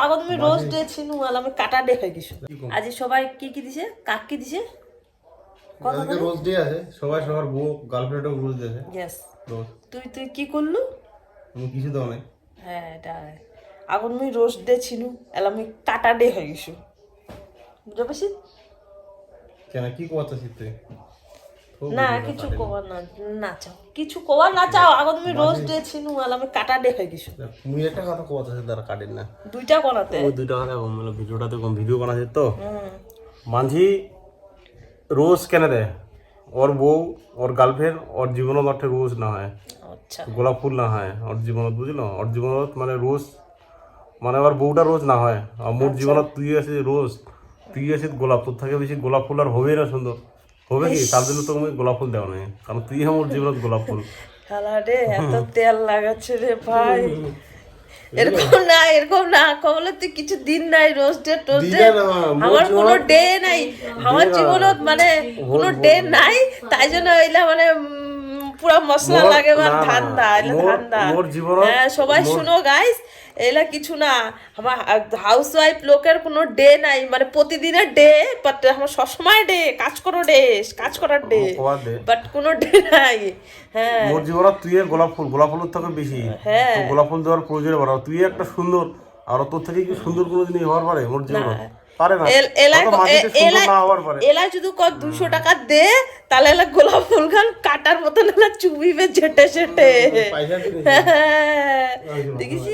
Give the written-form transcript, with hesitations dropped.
আগত আমি rose day ছিনু আর আমি কাটা ডে হয়ে গেছি আজি সবাই কি কি দিছে কাক কি দিছে আজকে রোজ ডে আছে সবাই সবার বউ গার্লফ্রেন্ডও রোজ ডে আছে यस রোজ তুই কি করলু আমি কিছু দাও নাই হ্যাঁ এটা আগত আমি রোজ ডে ছিনু আর আমি কাটা ডে হয়ে গেছি বুঝতে পারছিস কেন কি করতেছিস তুই না কিছু কবার না না চাও কিছু কবার না চাও আগত আমি রোজ ডে ছিনু আর আমি কাটা ডে হয়ে গেছি মুই একটা কথা করতেছিস তারা কাটেন না দুইটা কোনাতে ওই দুইটা কথা মানে ভিডিওটাতে কম ভিডিও বানাচ্ছে তো মাঝি রোজ কেন দেয় ওর বউ ওর গার্লফ্রেন্ড ওর জীবনত অর্থে রোজ না হয় আচ্ছা গোলাপ ফুল না হয় ওর জীবনত বুঝলো ওর জীবনত মানে রোজ মানে ওর বউটা রোজ না হয় আর মোর জীবনত তুই আছে রোজ তুই আছে গোলাপ তোর থেকে বেশি গোলাপ ফুল আর হবেই না সুন্দর হবে কি তার জন্য তো আমি গোলাপ ফুল দেওয়া নেই কারণ তুই আমার জীবনত গোলাপ ফুল শালা রে এত তেল লাগাচ্ছে রে ভাই এরকম না কমলে তুই কিছু দিন নাই রোজ ডে টোজ ডে আমার কোনো ডে নাই আমার জীবনত মানে কোনো ডে নাই তাই জন্য এলা মানে পুরো মশলা লাগে আর ঠান্ডা এলা ঠান্ডা হ্যাঁ সবাই শুনো গাইস এলা কিছু না আমার হাউস ওয়াইফ লোকের কোনো ডে নাই মানে প্রতিদিনের ডে বাট আমার সবসময় ডে কাজ করো ডে কাজ করার ডে বাট কোনো ডে নাই হ্যাঁ মোর জীবনত তুই গোলাপ ফুলের থেকে বেশি হ্যাঁ গোলাপ ফুল দেওয়ার প্রয়োজন বাড়াও তুই একটা সুন্দর আর তোর থেকে কি সুন্দর কোনো জিনিস হওয়ার পারে মোর জীবন পারে না এলা যদি 200 টাকা দে তাহলে এলা গোলাপ ফুল খান কাটার মতন এলা চুবিবে ঝেটে ঝেটে দেখিস